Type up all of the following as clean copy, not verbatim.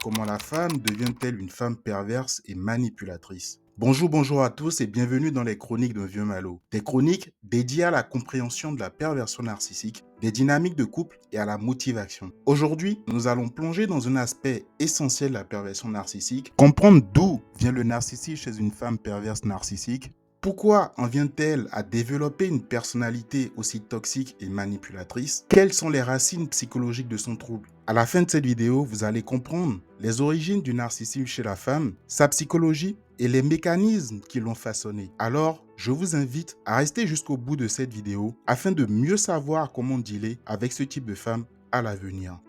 comment la femme devient-elle une femme perverse et manipulatrice? Bonjour à tous et bienvenue dans les chroniques d'un vieux malot. Des chroniques dédiées à la compréhension de la perversion narcissique, des dynamiques de couple et à la motivation. Aujourd'hui, nous allons plonger dans un aspect essentiel de la perversion narcissique, comprendre d'où vient le narcissisme chez une femme perverse narcissique, pourquoi en vient-elle à développer une personnalité aussi toxique et manipulatrice? Quelles sont les racines psychologiques de son trouble? À la fin de cette vidéo, vous allez comprendre les origines du narcissisme chez la femme, sa psychologie et les mécanismes qui l'ont façonné. Alors, je vous invite à rester jusqu'au bout de cette vidéo afin de mieux savoir comment dealer avec ce type de femme à l'avenir.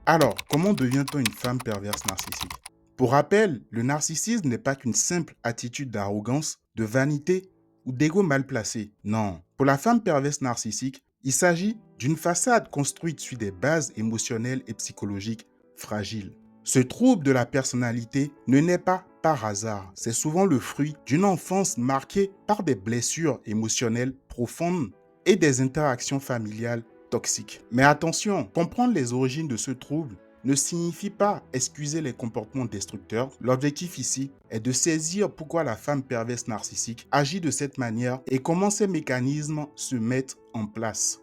Alors, comment devient-on une femme perverse narcissique? Pour rappel, le narcissisme n'est pas qu'une simple attitude d'arrogance, de vanité ou d'ego mal placé. Non, pour la femme perverse narcissique, il s'agit d'une façade construite sur des bases émotionnelles et psychologiques fragiles. Ce trouble de la personnalité ne naît pas par hasard. C'est souvent le fruit d'une enfance marquée par des blessures émotionnelles profondes et des interactions familiales toxiques. Mais attention, comprendre les origines de ce trouble ne signifie pas excuser les comportements destructeurs. L'objectif ici est de saisir pourquoi la femme perverse narcissique agit de cette manière et comment ces mécanismes se mettent en place.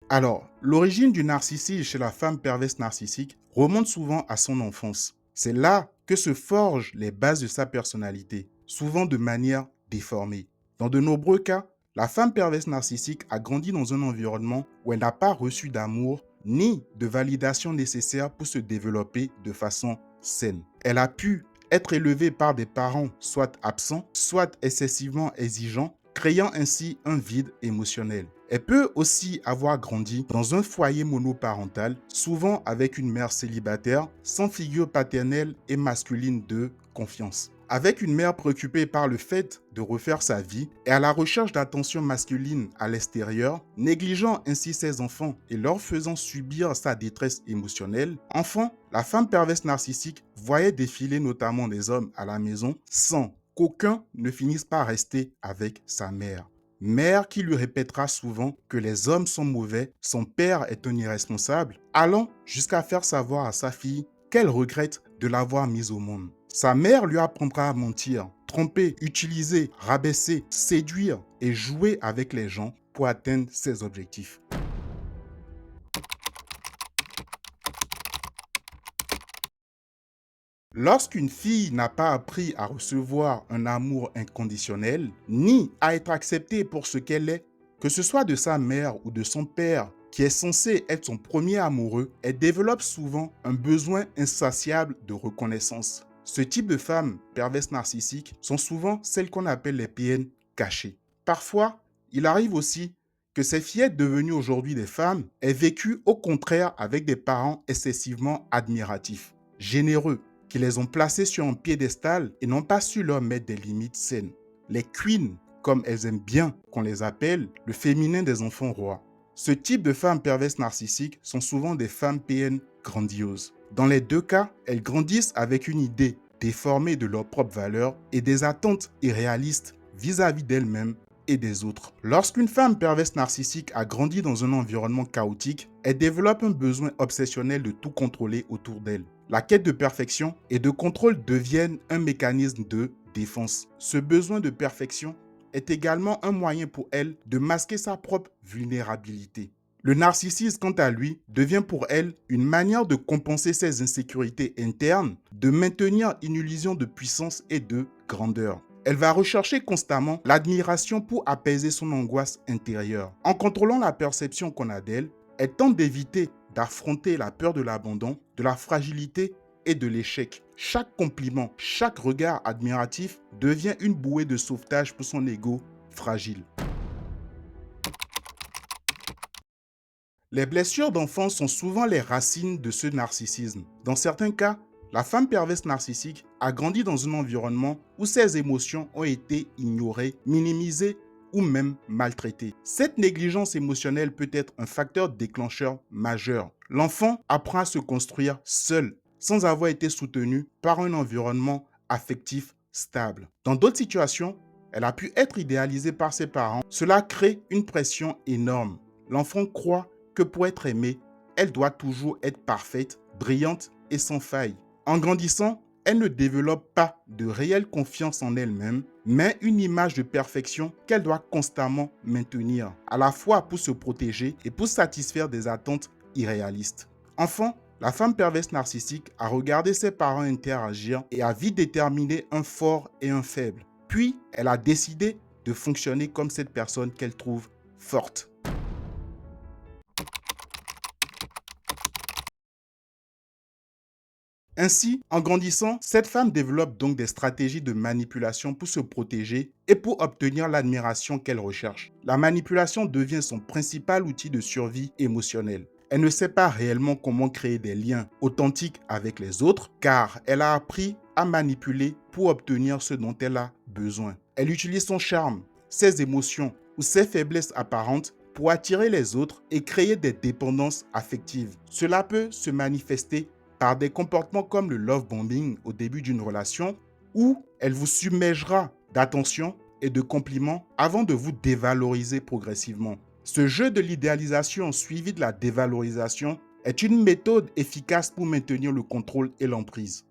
Alors, l'origine du narcissisme chez la femme perverse narcissique remonte souvent à son enfance. C'est là que se forgent les bases de sa personnalité, souvent de manière déformée. Dans de nombreux cas, la femme perverse narcissique a grandi dans un environnement où elle n'a pas reçu d'amour ni de validation nécessaire pour se développer de façon saine. Elle a pu être élevée par des parents soit absents, soit excessivement exigeants, créant ainsi un vide émotionnel. Elle peut aussi avoir grandi dans un foyer monoparental, souvent avec une mère célibataire, sans figure paternelle et masculine de confiance. Avec une mère préoccupée par le fait de refaire sa vie et à la recherche d'attention masculine à l'extérieur, négligeant ainsi ses enfants et leur faisant subir sa détresse émotionnelle, enfant, la femme perverse narcissique voyait défiler notamment des hommes à la maison sans qu'aucun ne finisse par rester avec sa mère. Mère qui lui répétera souvent que les hommes sont mauvais, son père est un irresponsable, allant jusqu'à faire savoir à sa fille qu'elle regrette de l'avoir mise au monde. Sa mère lui apprendra à mentir, tromper, utiliser, rabaisser, séduire et jouer avec les gens pour atteindre ses objectifs. Lorsqu'une fille n'a pas appris à recevoir un amour inconditionnel, ni à être acceptée pour ce qu'elle est, que ce soit de sa mère ou de son père, qui est censé être son premier amoureux, elle développe souvent un besoin insatiable de reconnaissance. Ce type de femmes perverses narcissiques sont souvent celles qu'on appelle les PN cachées. Parfois, il arrive aussi que ces fillettes devenues aujourd'hui des femmes aient vécu au contraire avec des parents excessivement admiratifs, généreux, qui les ont placées sur un piédestal et n'ont pas su leur mettre des limites saines. Les queens, comme elles aiment bien qu'on les appelle, le féminin des enfants rois. Ce type de femmes perverses narcissiques sont souvent des femmes PN grandioses. Dans les deux cas, elles grandissent avec une idée déformée de leurs propres valeurs et des attentes irréalistes vis-à-vis d'elles-mêmes et des autres. Lorsqu'une femme perverse narcissique a grandi dans un environnement chaotique, elle développe un besoin obsessionnel de tout contrôler autour d'elle. La quête de perfection et de contrôle deviennent un mécanisme de défense. Ce besoin de perfection est également un moyen pour elle de masquer sa propre vulnérabilité. Le narcissisme, quant à lui, devient pour elle une manière de compenser ses insécurités internes, de maintenir une illusion de puissance et de grandeur. Elle va rechercher constamment l'admiration pour apaiser son angoisse intérieure. En contrôlant la perception qu'on a d'elle, elle tente d'éviter d'affronter la peur de l'abandon, de la fragilité et de l'échec. Chaque compliment, chaque regard admiratif devient une bouée de sauvetage pour son ego fragile. Les blessures d'enfance sont souvent les racines de ce narcissisme. Dans certains cas, la femme perverse narcissique a grandi dans un environnement où ses émotions ont été ignorées, minimisées ou même maltraitées. Cette négligence émotionnelle peut être un facteur déclencheur majeur. L'enfant apprend à se construire seul, sans avoir été soutenu par un environnement affectif stable. Dans d'autres situations, elle a pu être idéalisée par ses parents. Cela crée une pression énorme. l'enfant croit que pour être aimée, elle doit toujours être parfaite, brillante et sans faille. En grandissant, elle ne développe pas de réelle confiance en elle-même, mais une image de perfection qu'elle doit constamment maintenir, à la fois pour se protéger et pour satisfaire des attentes irréalistes. Enfant, la femme perverse narcissique a regardé ses parents interagir et a vite déterminé un fort et un faible. Puis, elle a décidé de fonctionner comme cette personne qu'elle trouve forte. Ainsi, en grandissant, cette femme développe donc des stratégies de manipulation pour se protéger et pour obtenir l'admiration qu'elle recherche. La manipulation devient son principal outil de survie émotionnelle. Elle ne sait pas réellement comment créer des liens authentiques avec les autres car elle a appris à manipuler pour obtenir ce dont elle a besoin. Elle utilise son charme, ses émotions ou ses faiblesses apparentes pour attirer les autres et créer des dépendances affectives. Cela peut se manifester par des comportements comme le love bombing au début d'une relation où elle vous submergera d'attention et de compliments avant de vous dévaloriser progressivement. Ce jeu de l'idéalisation suivi de la dévalorisation est une méthode efficace pour maintenir le contrôle et l'emprise.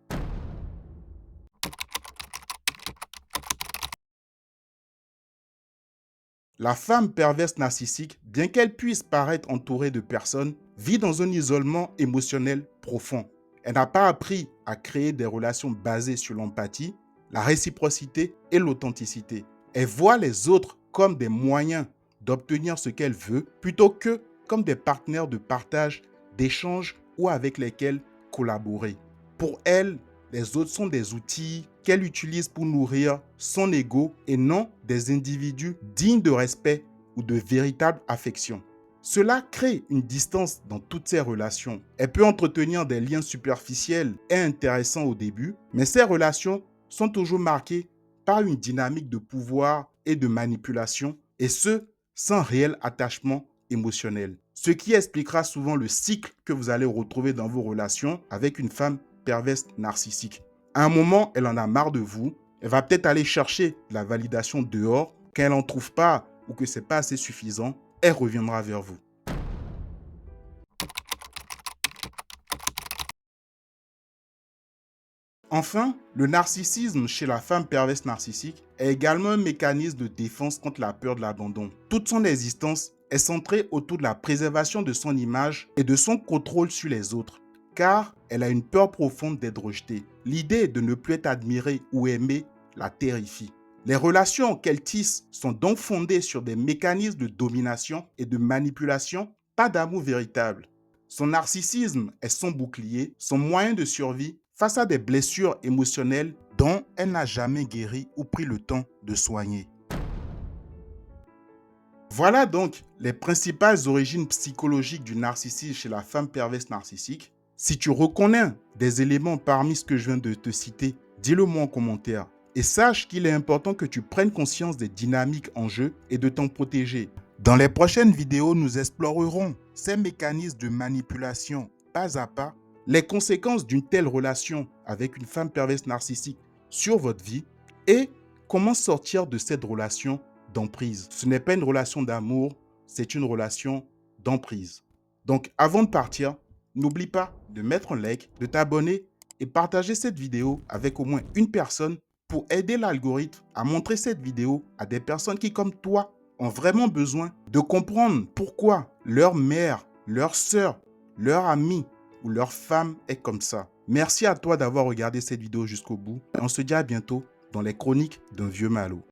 La femme perverse narcissique, bien qu'elle puisse paraître entourée de personnes, vit dans un isolement émotionnel profond. Elle n'a pas appris à créer des relations basées sur l'empathie, la réciprocité et l'authenticité. Elle voit les autres comme des moyens d'obtenir ce qu'elle veut plutôt que comme des partenaires de partage, d'échange ou avec lesquels collaborer. Pour elle, les autres sont des outils qu'elle utilise pour nourrir son ego et non des individus dignes de respect ou de véritable affection. Cela crée une distance dans toutes ses relations. Elle peut entretenir des liens superficiels et intéressants au début, mais ces relations sont toujours marquées par une dynamique de pouvoir et de manipulation, et ce, sans réel attachement émotionnel. Ce qui expliquera souvent le cycle que vous allez retrouver dans vos relations avec une femme perverse narcissique. À un moment, elle en a marre de vous. Elle va peut-être aller chercher la validation dehors. Quand elle n'en trouve pas ou que ce n'est pas assez suffisant, elle reviendra vers vous. Enfin, le narcissisme chez la femme perverse narcissique est également un mécanisme de défense contre la peur de l'abandon. Toute son existence est centrée autour de la préservation de son image et de son contrôle sur les autres, car elle a une peur profonde d'être rejetée. L'idée de ne plus être admirée ou aimée la terrifie. Les relations qu'elle tisse sont donc fondées sur des mécanismes de domination et de manipulation, pas d'amour véritable. Son narcissisme est son bouclier, son moyen de survie face à des blessures émotionnelles dont elle n'a jamais guéri ou pris le temps de soigner. Voilà donc les principales origines psychologiques du narcissisme chez la femme perverse narcissique. Si tu reconnais des éléments parmi ce que je viens de te citer, dis-le moi en commentaire. Et sache qu'il est important que tu prennes conscience des dynamiques en jeu et de t'en protéger. Dans les prochaines vidéos, nous explorerons ces mécanismes de manipulation pas à pas, les conséquences d'une telle relation avec une femme perverse narcissique sur votre vie et comment sortir de cette relation d'emprise. Ce n'est pas une relation d'amour, c'est une relation d'emprise. Donc avant de partir, n'oublie pas de mettre un like, de t'abonner et partager cette vidéo avec au moins une personne pour aider l'algorithme à montrer cette vidéo à des personnes qui, comme toi, ont vraiment besoin de comprendre pourquoi leur mère, leur sœur, leur amie ou leur femme est comme ça. Merci à toi d'avoir regardé cette vidéo jusqu'au bout. Et on se dit à bientôt dans les chroniques d'un vieux malo.